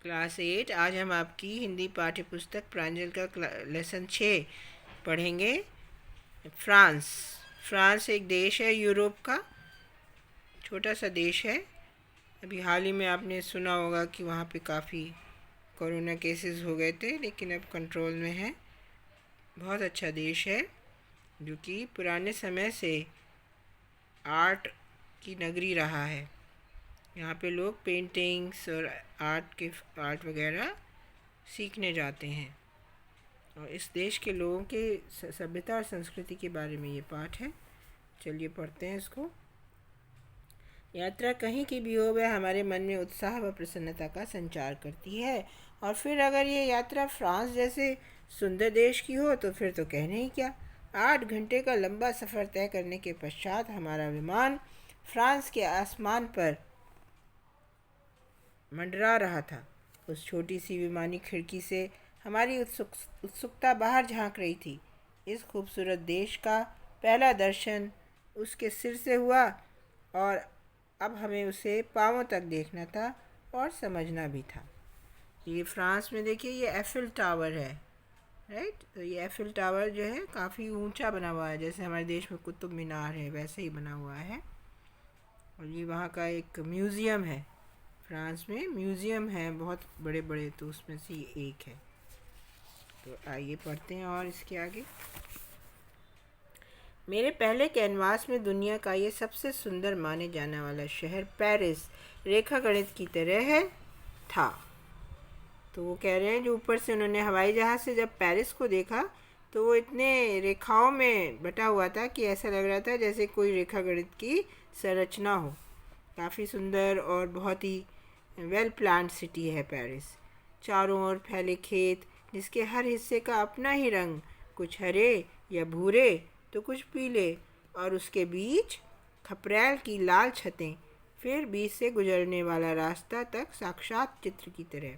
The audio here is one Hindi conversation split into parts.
क्लास 8। आज हम आपकी हिंदी पाठ्य पुस्तक प्रांजल का लेसन 6 पढ़ेंगे। फ्रांस। फ्रांस एक देश है, यूरोप का छोटा सा देश है। अभी हाल ही में आपने सुना होगा कि वहाँ पे काफ़ी कोरोना केसेस हो गए थे, लेकिन अब कंट्रोल में है। बहुत अच्छा देश है जो कि पुराने समय से आर्ट की नगरी रहा है। यहाँ पे लोग पेंटिंग्स और आर्ट वगैरह सीखने जाते हैं। और इस देश के लोगों के सभ्यता और संस्कृति के बारे में ये पाठ है। चलिए पढ़ते हैं इसको। यात्रा कहीं की भी हो, वह हमारे मन में उत्साह व प्रसन्नता का संचार करती है। और फिर अगर ये यात्रा फ्रांस जैसे सुंदर देश की हो तो फिर तो कहने ही क्या। 8 घंटे का लंबा सफ़र तय करने के पश्चात हमारा विमान फ्रांस के आसमान पर मंडरा रहा था। उस छोटी सी विमानी खिड़की से हमारी उत्सुकता बाहर झांक रही थी। इस खूबसूरत देश का पहला दर्शन उसके सिर से हुआ और अब हमें उसे पांवों तक देखना था और समझना भी था। ये फ्रांस में देखिए, ये एफिल टावर है, राइट। तो ये एफिल टावर जो है काफ़ी ऊंचा बना हुआ है, जैसे हमारे देश में कुतुब मीनार है वैसे ही बना हुआ है। और ये वहाँ का एक म्यूज़ियम है। फ्रांस में म्यूज़ियम है बहुत बड़े बड़े, तो उसमें से ये एक है। तो आइए पढ़ते हैं और इसके आगे। मेरे पहले कैनवास में दुनिया का ये सबसे सुंदर माने जाने वाला शहर पेरिस रेखा गणित की तरह है था। तो वो कह रहे हैं जो ऊपर से उन्होंने हवाई जहाज़ से जब पेरिस को देखा तो वो इतने रेखाओं में बटा हुआ था कि ऐसा लग रहा था जैसे कोई रेखा गणित की संरचना हो। काफ़ी सुंदर और बहुत ही वेल प्लान्ड सिटी है पेरिस। चारों ओर फैले खेत, जिसके हर हिस्से का अपना ही रंग, कुछ हरे या भूरे तो कुछ पीले, और उसके बीच खपरेल की लाल छतें, फिर बीच से गुजरने वाला रास्ता तक साक्षात चित्र की तरह।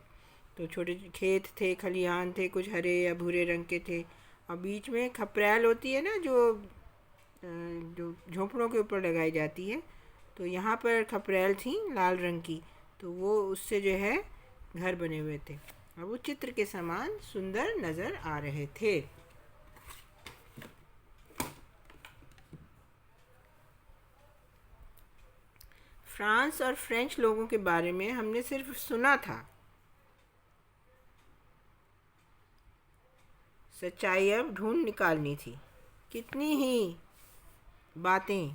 तो छोटे खेत थे, खलिहान थे, कुछ हरे या भूरे रंग के थे, और बीच में खपरेल होती है ना, जो झोंपड़ों के ऊपर लगाई जाती है। तो यहाँ पर खपरेल थी लाल रंग की, तो वो उससे जो है घर बने हुए थे और वो चित्र के समान सुंदर नज़र आ रहे थे। फ्रांस और फ्रेंच लोगों के बारे में हमने सिर्फ सुना था। सच्चाई अब ढूंढ निकालनी थी। कितनी ही बातें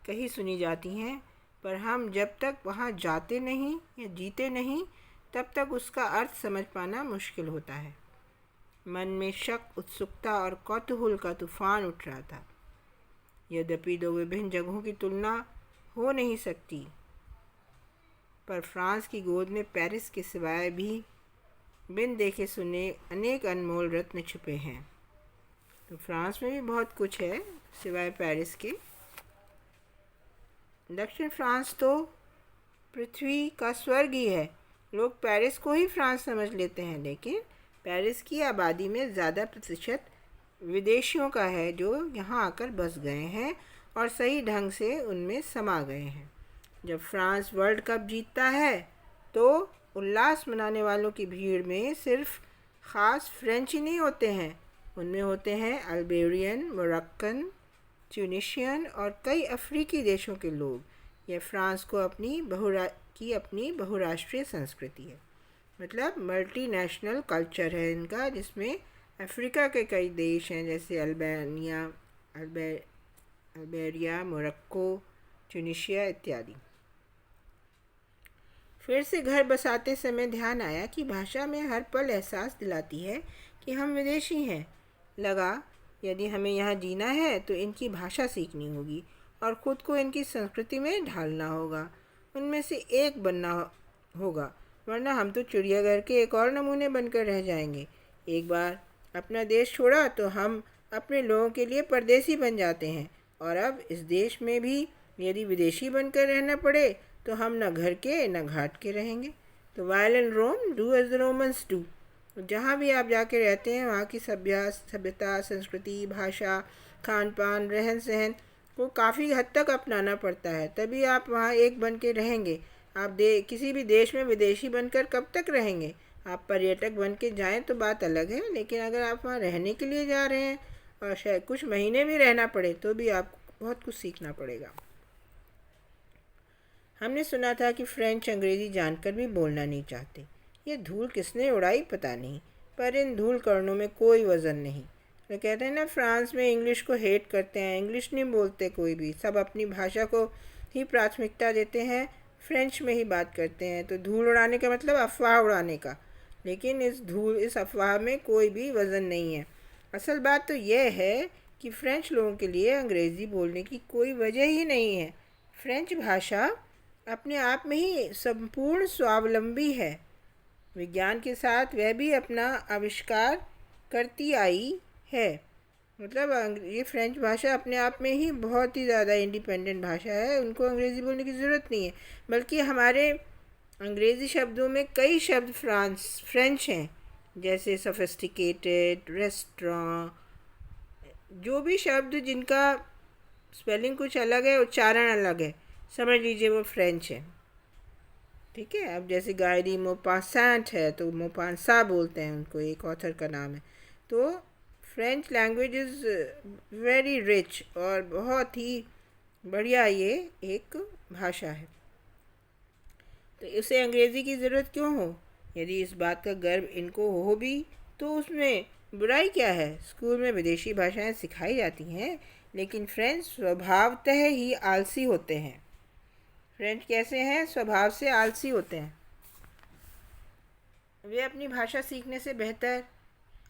कही सुनी जाती हैं, पर हम जब तक वहाँ जाते नहीं या जीते नहीं तब तक उसका अर्थ समझ पाना मुश्किल होता है। मन में शक, उत्सुकता और कौतूहल का तूफान उठ रहा था। यद्यपि दो विभिन्न जगहों की तुलना हो नहीं सकती, पर फ्रांस की गोद में पेरिस के सिवाय भी बिन देखे सुने अनेक अनमोल रत्न छुपे हैं। तो फ्रांस में भी बहुत कुछ है सिवाय पेरिस के। दक्षिण फ्रांस तो पृथ्वी का स्वर्ग ही है। लोग पेरिस को ही फ्रांस समझ लेते हैं, लेकिन पेरिस की आबादी में ज़्यादा प्रतिशत विदेशियों का है जो यहाँ आकर बस गए हैं और सही ढंग से उनमें समा गए हैं। जब फ्रांस वर्ल्ड कप जीतता है तो उल्लास मनाने वालों की भीड़ में सिर्फ ख़ास फ्रेंच ही नहीं होते हैं, उनमें होते हैं अल्बेरियन, मोरक्कन, ट्यूनिशियन और कई अफ्रीकी देशों के लोग। यह फ्रांस को अपनी बहुराष्ट्रीय संस्कृति है, मतलब मल्टी नेशनल कल्चर है इनका, जिसमें अफ्रीका के कई देश हैं जैसे अल्बेरिया, मोरक्को, ट्यूनिशिया इत्यादि। फिर से घर बसाते समय ध्यान आया कि भाषा में हर पल एहसास दिलाती है कि हम विदेशी हैं। लगा यदि हमें यहाँ जीना है तो इनकी भाषा सीखनी होगी और ख़ुद को इनकी संस्कृति में ढालना होगा, उनमें से एक बनना होगा, वरना हम तो चिड़ियाघर के एक और नमूने बनकर रह जाएंगे। एक बार अपना देश छोड़ा तो हम अपने लोगों के लिए परदेसी बन जाते हैं, और अब इस देश में भी यदि विदेशी बनकर रहना पड़े तो हम न घर के न घाट के रहेंगे। तो while in Rome do as the Romans do. जहाँ भी आप जाके रहते हैं वहाँ की सभ्यता, संस्कृति, भाषा, खान पान, रहन सहन को काफ़ी हद तक अपनाना पड़ता है, तभी आप वहाँ एक बन के रहेंगे। आप किसी भी देश में विदेशी बनकर कब तक रहेंगे? आप पर्यटक बन के जाएँ तो बात अलग है, लेकिन अगर आप वहाँ रहने के लिए जा रहे हैं और शायद कुछ महीने भी रहना पड़े तो भी आपको बहुत कुछ सीखना पड़ेगा। हमने सुना था कि फ्रेंच अंग्रेज़ी जानकर भी बोलना नहीं चाहते। ये धूल किसने उड़ाई पता नहीं, पर इन धूल कणों में कोई वज़न नहीं। तो कहते हैं ना, फ्रांस में इंग्लिश को हेट करते हैं, इंग्लिश नहीं बोलते कोई भी, सब अपनी भाषा को ही प्राथमिकता देते हैं, फ्रेंच में ही बात करते हैं। तो धूल उड़ाने का मतलब अफवाह उड़ाने का, लेकिन इस अफवाह में कोई भी वज़न नहीं है। असल बात तो यह है कि फ्रेंच लोगों के लिए अंग्रेज़ी बोलने की कोई वजह ही नहीं है। फ्रेंच भाषा अपने आप में ही संपूर्ण स्वावलंबी है। विज्ञान के साथ वह भी अपना आविष्कार करती आई है। मतलब ये फ्रेंच भाषा अपने आप में ही बहुत ही ज़्यादा इंडिपेंडेंट भाषा है, उनको अंग्रेज़ी बोलने की ज़रूरत नहीं है। बल्कि हमारे अंग्रेज़ी शब्दों में कई शब्द फ्रेंच हैं, जैसे सोफिस्टिकेटेड, रेस्टोरेंट, जो भी शब्द जिनका स्पेलिंग कुछ अलग है, उच्चारण अलग है, समझ लीजिए वो फ्रेंच है। ठीक है। अब जैसे गायरी मोपासेंट है तो मोपासा बोलते हैं उनको, एक ऑथर का नाम है। तो French language is very rich और बहुत ही बढ़िया ये एक भाषा है। तो इसे अंग्रेज़ी की ज़रूरत क्यों हो? यदि इस बात का गर्व इनको हो भी तो उसमें बुराई क्या है? स्कूल में विदेशी भाषाएं सिखाई जाती हैं, लेकिन फ्रेंच स्वभावतः ही आलसी होते हैं। फ्रेंच कैसे हैं? स्वभाव से आलसी होते हैं। वे अपनी भाषा सीखने से बेहतर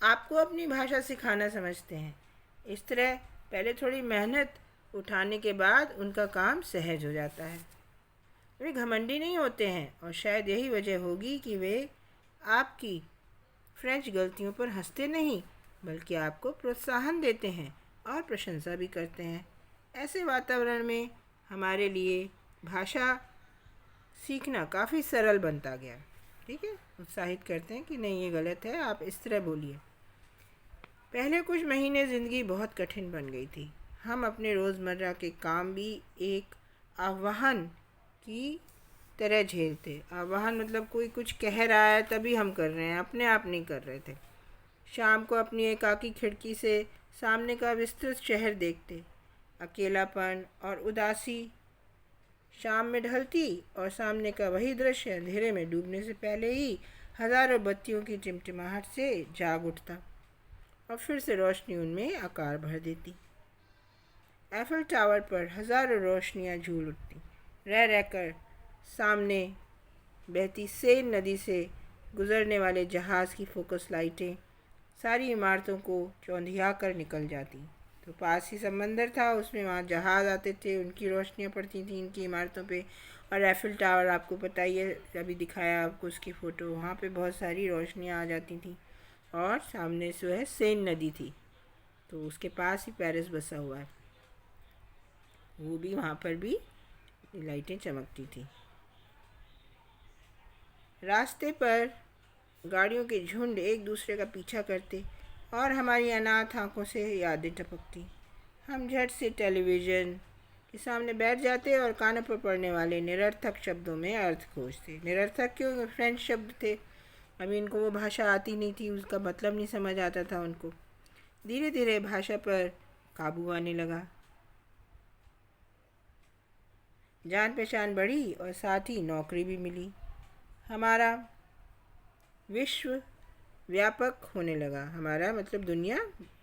आपको अपनी भाषा सिखाना समझते हैं। इस तरह पहले थोड़ी मेहनत उठाने के बाद उनका काम सहज हो जाता है। वे घमंडी नहीं होते हैं और शायद यही वजह होगी कि वे आपकी फ्रेंच गलतियों पर हंसते नहीं, बल्कि आपको प्रोत्साहन देते हैं और प्रशंसा भी करते हैं। ऐसे वातावरण में हमारे लिए भाषा सीखना काफ़ी सरल बनता गया। ठीक है। उत्साहित करते हैं कि नहीं, ये गलत है, आप इस तरह बोलिए। पहले कुछ महीने ज़िंदगी बहुत कठिन बन गई थी। हम अपने रोज़मर्रा के काम भी एक आह्वान की तरह झेलते। आह्वान मतलब कोई कुछ कह रहा है तभी हम कर रहे हैं, अपने आप नहीं कर रहे थे। शाम को अपनी एकाकी खिड़की से सामने का विस्तृत शहर देखते। अकेलापन और उदासी शाम में ढलती और सामने का वही दृश्य अंधेरे में डूबने से पहले ही हज़ारों बत्तियों की टिमटिमाहट से जाग उठता और फिर से रोशनी उनमें आकार भर देती। एफिल टावर पर हज़ारों रोशनियां झूल उठती, रह रहकर सामने बहती सेन नदी से गुज़रने वाले जहाज़ की फोकस लाइटें सारी इमारतों को चौंधिया कर निकल जाती। तो पास ही समंदर था, उसमें वहाँ जहाज़ आते थे, उनकी रोशनियाँ पड़ती थी इनकी इमारतों पे। और एफिल टावर आपको पता ही है, अभी दिखाया आपको उसकी फ़ोटो, वहाँ पे बहुत सारी रोशनियाँ आ जाती थी। और सामने जो है सेन नदी थी, तो उसके पास ही पेरिस बसा हुआ है, वो भी वहाँ पर भी लाइटें चमकती थी। रास्ते पर गाड़ियों के झुंड एक दूसरे का पीछा करते और हमारी अनाथ आँखों से यादें टपकती। हम झट से टेलीविज़न के सामने बैठ जाते और कानों पर पड़ने वाले निरर्थक शब्दों में अर्थ खोजते। निरर्थक क्यों? फ्रेंच शब्द थे, अभी इनको वो भाषा आती नहीं थी, उसका मतलब नहीं समझ आता था उनको। धीरे धीरे भाषा पर काबू आने लगा, जान पहचान बढ़ी और साथ ही नौकरी भी मिली। हमारा विश्व व्यापक होने लगा, हमारा मतलब दुनिया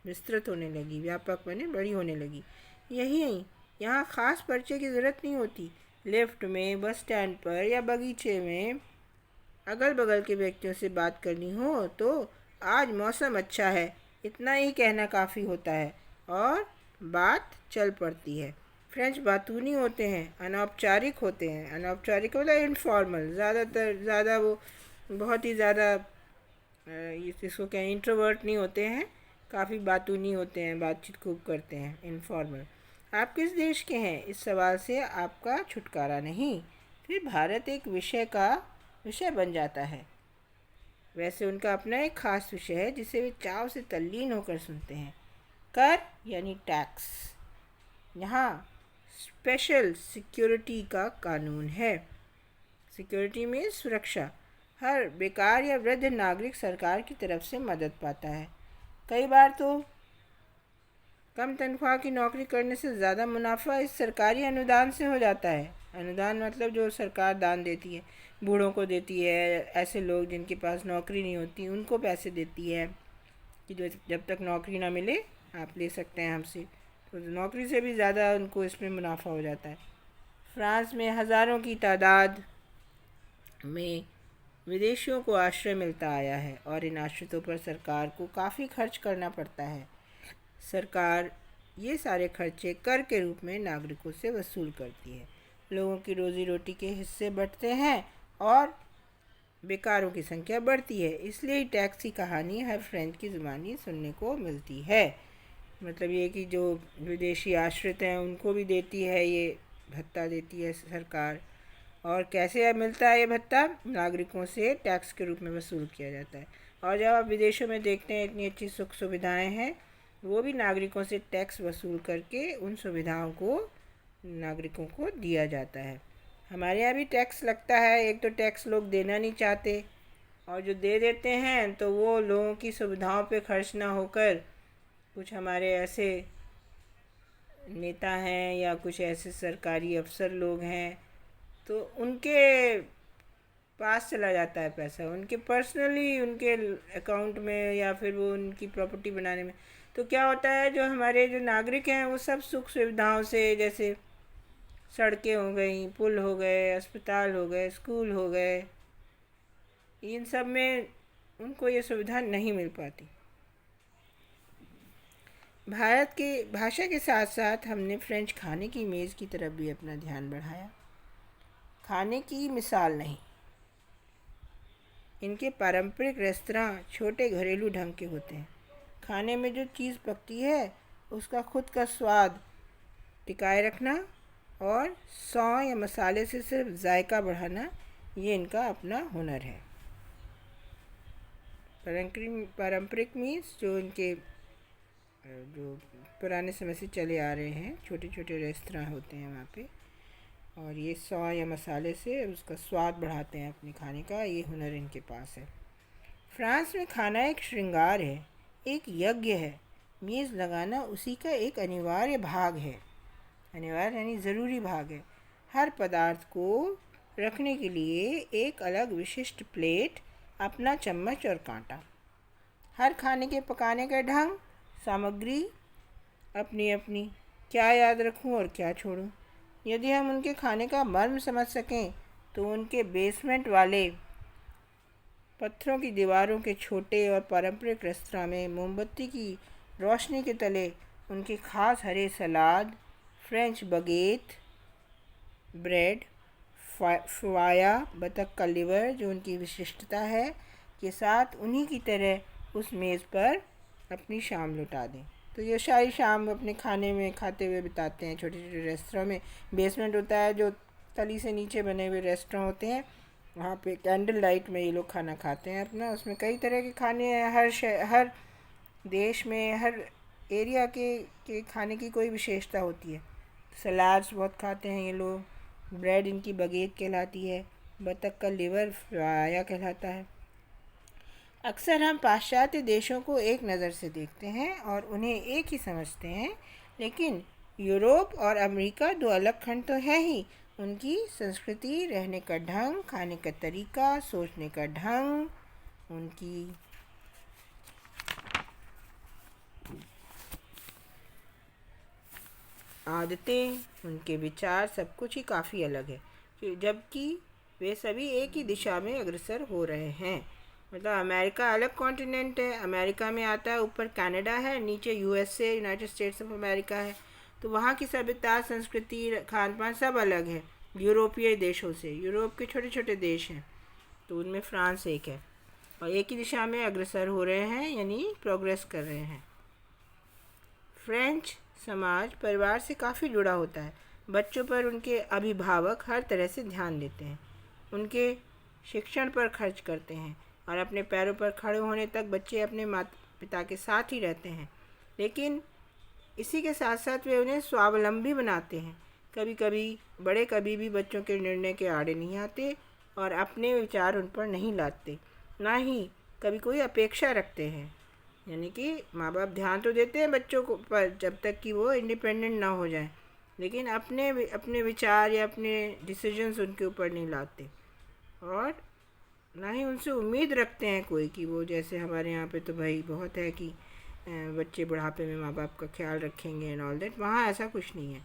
विस्तृत होने लगी, व्यापक माने बड़ी होने लगी। यही यहाँ ख़ास परिचय की ज़रूरत नहीं होती। लिफ्ट में, बस स्टैंड पर या बगीचे में अगल बगल के व्यक्तियों से बात करनी हो तो आज मौसम अच्छा है, इतना ही कहना काफ़ी होता है और बात चल पड़ती है। फ्रेंच बातूनी होते हैं, अनौपचारिक होते हैं। अनौपचारिक मतलब इनफॉर्मल, ज़्यादा वो बहुत ही ज़्यादा जिसको कहें इंट्रोवर्ट नहीं होते हैं, काफ़ी बातूनी होते हैं, बातचीत खूब करते हैं, इनफॉर्मल। आप किस देश के हैं, इस सवाल से आपका छुटकारा नहीं। फिर भारत एक विषय बन जाता है। वैसे उनका अपना एक ख़ास विषय है जिसे वे चाव से तल्लीन होकर सुनते हैं। कर यानी टैक्स। यहाँ स्पेशल सिक्योरिटी का कानून है। सिक्योरिटी में सुरक्षा। हर बेकार या वृद्ध नागरिक सरकार की तरफ से मदद पाता है। कई बार तो कम तनख्वाह की नौकरी करने से ज़्यादा मुनाफा इस सरकारी अनुदान से हो जाता है। अनुदान मतलब जो सरकार दान देती है, बूढ़ों को देती है, ऐसे लोग जिनके पास नौकरी नहीं होती उनको पैसे देती है कि जो जब तक नौकरी ना मिले आप ले सकते हैं हमसे। तो नौकरी से भी ज़्यादा उनको इसमें मुनाफा हो जाता है। फ्रांस में हज़ारों की तादाद में विदेशियों को आश्रय मिलता आया है और इन आश्रितों पर सरकार को काफ़ी खर्च करना पड़ता है। सरकार ये सारे खर्चे कर के रूप में नागरिकों से वसूल करती है। लोगों की रोज़ी रोटी के हिस्से बढ़ते हैं और बेकारों की संख्या बढ़ती है। इसलिए ही टैक्स की कहानी हर फ्रेंच की ज़ुबानी सुनने को मिलती है। मतलब ये कि जो विदेशी आश्रित हैं उनको भी देती है, ये भत्ता देती है सरकार। और कैसे मिलता है ये भत्ता? नागरिकों से टैक्स के रूप में वसूल किया जाता है। और जब आप विदेशों में देखते हैं इतनी अच्छी सुख सुविधाएं हैं, वो भी नागरिकों से टैक्स वसूल करके उन सुविधाओं को नागरिकों को दिया जाता है। हमारे यहाँ भी टैक्स लगता है। एक तो टैक्स लोग देना नहीं चाहते और जो दे देते हैं तो वो लोगों की सुविधाओं पे खर्च ना होकर कुछ हमारे ऐसे नेता हैं या कुछ ऐसे सरकारी अफसर लोग हैं तो उनके पास चला जाता है पैसा, उनके पर्सनली उनके अकाउंट में या फिर वो उनकी प्रॉपर्टी बनाने में। तो क्या होता है, जो हमारे जो नागरिक हैं वो सब सुख सुविधाओं से, जैसे सड़कें हो गई, पुल हो गए, अस्पताल हो गए, स्कूल हो गए, इन सब में उनको ये सुविधा नहीं मिल पाती। भारत के भाषा के साथ साथ हमने फ्रेंच खाने की मेज़ की तरफ भी अपना ध्यान बढ़ाया। खाने की मिसाल नहीं, इनके पारंपरिक रेस्तरां छोटे घरेलू ढंग के होते हैं। खाने में जो चीज़ पकती है उसका खुद का स्वाद टिकाए रखना और सौं या मसाले से सिर्फ जायका बढ़ाना, ये इनका अपना हुनर है। पारंपरिक मीन्स जो इनके जो पुराने समय से चले आ रहे हैं, छोटे छोटे रेस्तरां होते हैं वहाँ पे, और ये सौं या मसाले से उसका स्वाद बढ़ाते हैं अपने खाने का, ये हुनर इनके पास है। फ्रांस में खाना एक श्रृंगार है, एक यज्ञ है। मेज़ लगाना उसी का एक अनिवार्य भाग है। अनिवार्य यानी ज़रूरी भाग है। हर पदार्थ को रखने के लिए एक अलग विशिष्ट प्लेट, अपना चम्मच और कांटा। हर खाने के पकाने का ढंग, सामग्री अपनी अपनी। क्या याद रखूं और क्या छोड़ूं? यदि हम उनके खाने का मर्म समझ सकें तो उनके बेसमेंट वाले पत्थरों की दीवारों के छोटे और पारंपरिक रेस्तरां में मोमबत्ती की रोशनी के तले उनके खास हरे सलाद, फ्रेंच बगेट, ब्रेड, फवाया, बतख का लिवर जो उनकी विशिष्टता है, के साथ उन्हीं की तरह उस मेज़ पर अपनी शाम लुटा दें। तो ये सारी शाम अपने खाने में खाते हुए बिताते हैं। छोटे छोटे रेस्तरां में बेसमेंट होता है, जो तली से नीचे बने हुए रेस्तरां होते हैं, वहाँ पे कैंडल लाइट में ये लोग खाना खाते हैं अपना। उसमें कई तरह के खाने हैं। हर देश में, हर एरिया के खाने की कोई विशेषता होती है। सलाड्स बहुत खाते हैं ये लोग। ब्रेड इनकी बगेट कहलाती है। बतख का लिवर फ्राया कहलाता है। अक्सर हम पाश्चात्य देशों को एक नज़र से देखते हैं और उन्हें एक ही समझते हैं, लेकिन यूरोप और अमेरिका दो अलग खंड तो हैं ही। उनकी संस्कृति, रहने का ढंग, खाने का तरीका, सोचने का ढंग, उनकी आदतें, उनके विचार, सब कुछ ही काफ़ी अलग है, जबकि वे सभी एक ही दिशा में अग्रसर हो रहे हैं। मतलब अमेरिका अलग कॉन्टिनेंट है, अमेरिका में आता है, ऊपर कनाडा है, नीचे USA, United states of America है। तो वहाँ की सभ्यता, संस्कृति, खान पान सब अलग है यूरोपीय देशों से। यूरोप के छोटे छोटे देश हैं, तो उनमें फ्रांस एक है, और एक ही दिशा में अग्रसर हो रहे हैं, यानी प्रोग्रेस कर रहे हैं। फ्रेंच समाज परिवार से काफ़ी जुड़ा होता है। बच्चों पर उनके अभिभावक हर तरह से ध्यान देते हैं, उनके शिक्षण पर खर्च करते हैं और अपने पैरों पर खड़े होने तक बच्चे अपने माता पिता के साथ ही रहते हैं। लेकिन इसी के साथ साथ वे उन्हें स्वावलंबी बनाते हैं। कभी कभी भी बच्चों के निर्णय के आड़े नहीं आते और अपने विचार उन पर नहीं लाते, ना ही कभी कोई अपेक्षा रखते हैं। यानी कि माँ बाप ध्यान तो देते हैं बच्चों को पर, जब तक कि वो इंडिपेंडेंट ना हो जाए, लेकिन अपने विचार या अपने डिसीजंस उनके ऊपर नहीं लाते, और ना ही उनसे उम्मीद रखते हैं कोई कि वो, जैसे हमारे यहाँ पे तो भाई बहुत है कि बच्चे बुढ़ापे में माँ बाप का ख्याल रखेंगे एंड ऑल दैट। वहाँ ऐसा कुछ नहीं है।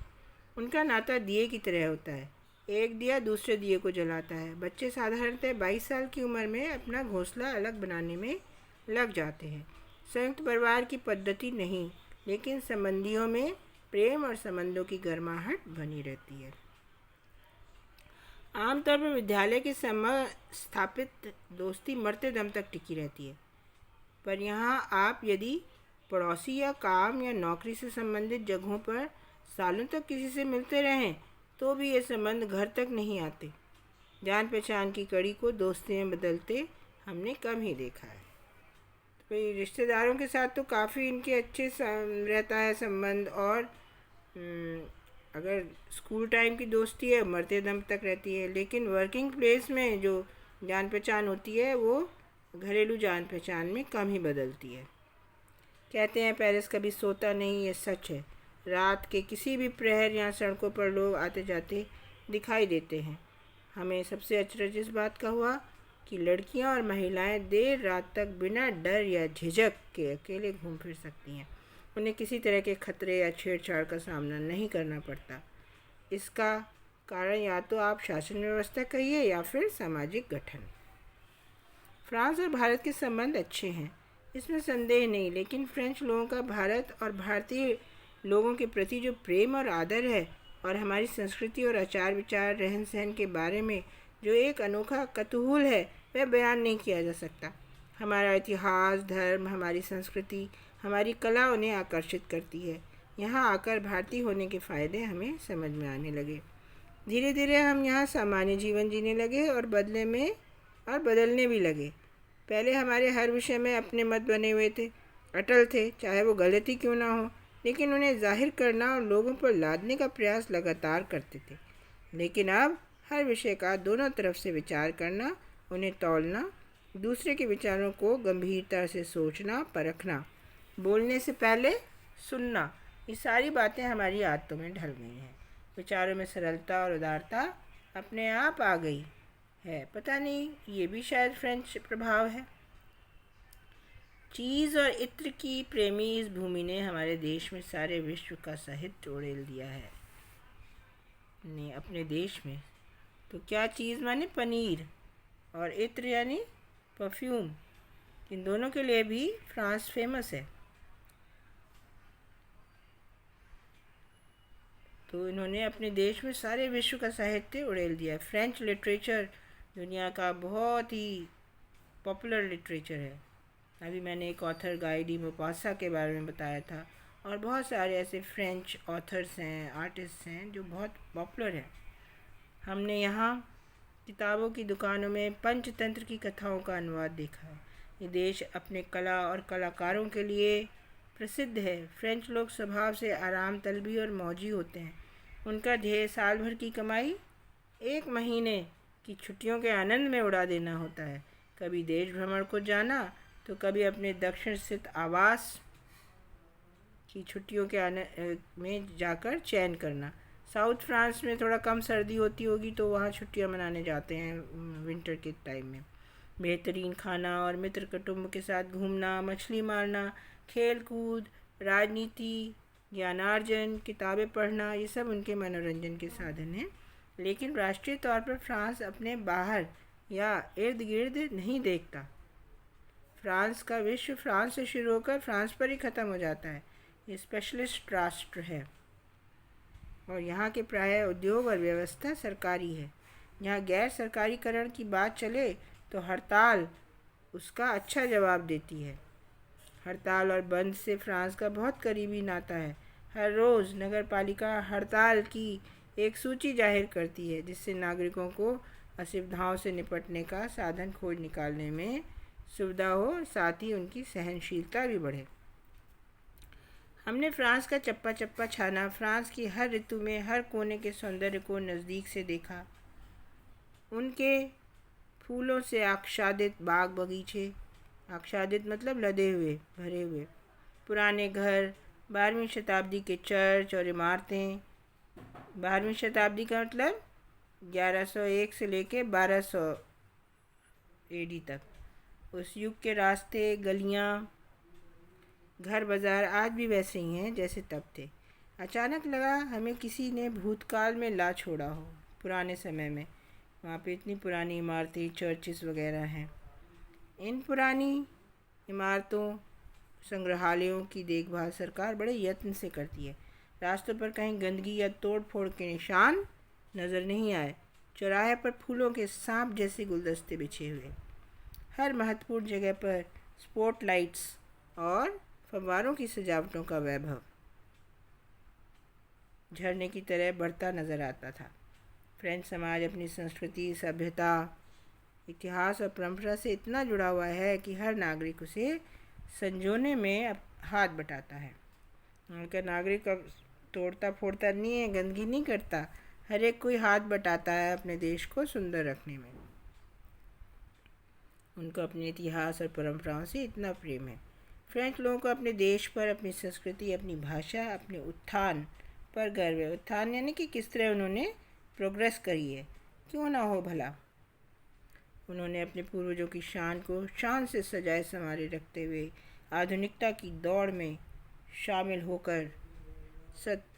उनका नाता दिए की तरह होता है। एक दिया दूसरे दिए को जलाता है। बच्चे साधारणतः 22 साल की उम्र में अपना घोंसला अलग बनाने में लग जाते हैं। संयुक्त परिवार की पद्धति नहीं, लेकिन संबंधियों में प्रेम और संबंधों की गर्माहट बनी रहती है। आमतौर पर विद्यालय के समय स्थापित दोस्ती मरते दम तक टिकी रहती है, पर यहाँ आप यदि पड़ोसी या काम या नौकरी से संबंधित जगहों पर सालों तक किसी से मिलते रहें तो भी ये संबंध घर तक नहीं आते। जान पहचान की कड़ी को दोस्ती में बदलते हमने कम ही देखा है। तो भाई रिश्तेदारों के साथ तो काफ़ी इनके अच्छे रहता है संबंध, और अगर स्कूल टाइम की दोस्ती है मरते दम तक रहती है, लेकिन वर्किंग प्लेस में जो जान पहचान होती है वो घरेलू जान पहचान में कम ही बदलती है। कहते हैं पेरिस कभी सोता नहीं, ये सच है। रात के किसी भी प्रहर यहाँ सड़कों पर लोग आते जाते दिखाई देते हैं। हमें सबसे अचरज इस बात का हुआ कि लड़कियाँ और महिलाएं देर रात तक बिना डर या झिझक के अकेले घूम फिर सकती हैं। उन्हें किसी तरह के खतरे या छेड़छाड़ का सामना नहीं करना पड़ता। इसका कारण या तो आप शासन व्यवस्था कहिए या फिर सामाजिक गठन। फ्रांस और भारत के संबंध अच्छे हैं, इसमें संदेह नहीं, लेकिन फ्रेंच लोगों का भारत और भारतीय लोगों के प्रति जो प्रेम और आदर है, और हमारी संस्कृति और आचार विचार रहन सहन के बारे में जो एक अनोखा कतूहल है, वह बयान नहीं किया जा सकता। हमारा इतिहास, धर्म, हमारी संस्कृति, हमारी कला उन्हें आकर्षित करती है। यहाँ आकर भारतीय होने के फ़ायदे हमें समझ में आने लगे। धीरे धीरे हम यहाँ सामान्य जीवन जीने लगे और बदलने भी लगे। पहले हमारे हर विषय में अपने मत बने हुए थे, अटल थे, चाहे वो गलती क्यों ना हो, लेकिन उन्हें जाहिर करना और लोगों पर लादने का प्रयास लगातार करते थे। लेकिन अब हर विषय का दोनों तरफ से विचार करना, उन्हें तौलना, दूसरे के विचारों को गंभीरता से सोचना, परखना, बोलने से पहले सुनना, ये सारी बातें हमारी आदतों में ढल गई हैं। विचारों में सरलता और उदारता अपने आप आ गई है। पता नहीं, ये भी शायद फ्रेंच प्रभाव है। चीज़ और इत्र की प्रेमी इस भूमि ने हमारे देश में सारे विश्व का साहित्य उड़ेल दिया है। ने अपने देश में तो क्या चीज़ माने पनीर, और इत्र यानी परफ्यूम, इन दोनों के लिए भी फ्रांस फेमस है। तो इन्होंने अपने देश में सारे विश्व का साहित्य उड़ेल दिया है। फ्रेंच लिटरेचर दुनिया का बहुत ही पॉपुलर लिटरेचर है। अभी मैंने एक ऑथर गाई डी मोपासा के बारे में बताया था, और बहुत सारे ऐसे फ्रेंच ऑथर्स हैं, आर्टिस्ट हैं जो बहुत पॉपुलर हैं। हमने यहाँ किताबों की दुकानों में पंचतंत्र की कथाओं का अनुवाद देखा है। ये देश अपने कला और कलाकारों के लिए प्रसिद्ध है। फ्रेंच लोग स्वभाव से आराम तलबी और मौजी होते हैं। उनका ध्येय साल भर की कमाई एक महीने की छुट्टियों के आनंद में उड़ा देना होता है। कभी देश भ्रमण को जाना तो कभी अपने दक्षिण स्थित आवास की छुट्टियों के में जाकर चयन करना। साउथ फ्रांस में थोड़ा कम सर्दी होती होगी तो वहाँ छुट्टियाँ मनाने जाते हैं विंटर के टाइम में। बेहतरीन खाना और मित्र कुटुंब के साथ घूमना, मछली मारना, खेल कूद, राजनीति, ज्ञानार्जन, किताबें पढ़ना, ये सब उनके मनोरंजन के साधन हैं। लेकिन राष्ट्रीय तौर पर फ्रांस अपने बाहर या इर्द गिर्द नहीं देखता। फ्रांस का विश्व फ्रांस से शुरू होकर फ्रांस पर ही ख़त्म हो जाता है। ये स्पेशलिस्ट राष्ट्र है और यहाँ के प्रायः उद्योग और व्यवस्था सरकारी है। यहाँ गैर सरकारीकरण की बात चले तो हड़ताल उसका अच्छा जवाब देती है। हड़ताल और बंद से फ्रांस का बहुत करीबी नाता है। हर रोज़ नगर पालिका हड़ताल की एक सूची जाहिर करती है, जिससे नागरिकों को असुविधाओं से निपटने का साधन खोज निकालने में सुविधा हो और साथ ही उनकी सहनशीलता भी बढ़े। हमने फ्रांस का चप्पा चप्पा छाना, फ्रांस की हर ऋतु में हर कोने के सौंदर्य को नज़दीक से देखा। उनके फूलों से आच्छादित बाग बगीचे, आच्छादित मतलब लदे हुए, भरे हुए, पुराने घर, 12वीं शताब्दी के चर्च और इमारतें। 12वीं शताब्दी का मतलब 1101 से लेके 1200 एडी तक। उस युग के रास्ते, गलियाँ, घर बाज़ार आज भी वैसे ही हैं जैसे तब थे। अचानक लगा हमें किसी ने भूतकाल में ला छोड़ा हो, पुराने समय में। वहाँ पे इतनी पुरानी इमारतें, चर्चिस वगैरह हैं। इन पुरानी इमारतों, संग्रहालयों की देखभाल सरकार बड़े यत्न से करती है। रास्तों पर कहीं गंदगी या तोड़ फोड़ के निशान नज़र नहीं आए। चौराहे पर फूलों के सांप जैसे गुलदस्ते बिछे हुए। हर महत्वपूर्ण जगह पर स्पॉट लाइट्स और फव्वारों की सजावटों का वैभव झरने की तरह बढ़ता नज़र आता था। फ्रेंच समाज अपनी संस्कृति, सभ्यता, इतिहास और परंपरा से इतना जुड़ा हुआ है कि हर नागरिक उसे संजोने में हाथ बटाता है। उनका नागरिक अब तोड़ता फोड़ता नहीं है, गंदगी नहीं करता, हर एक कोई हाथ बटाता है अपने देश को सुंदर रखने में। उनको अपने इतिहास और परंपराओं से इतना प्रेम है। फ्रेंच लोगों को अपने देश पर, अपनी संस्कृति, अपनी भाषा, अपने उत्थान पर गर्व है। उत्थान यानी कि किस तरह उन्होंने प्रोग्रेस करी है, क्यों ना हो भला। उन्होंने अपने पूर्वजों की शान को शान से सजाए संवारे रखते हुए आधुनिकता की दौड़ में शामिल होकर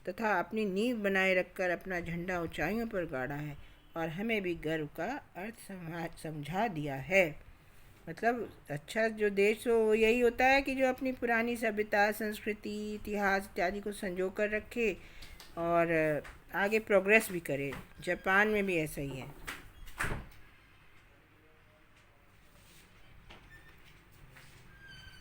तथा अपनी नींव बनाए रखकर अपना झंडा ऊंचाइयों पर गाड़ा है और हमें भी गर्व का अर्थ समझा दिया है। मतलब अच्छा जो देश हो वो यही होता है कि जो अपनी पुरानी सभ्यता, संस्कृति, इतिहास इत्यादि को संजो कर रखे और आगे प्रोग्रेस भी करे। जापान में भी ऐसा ही है।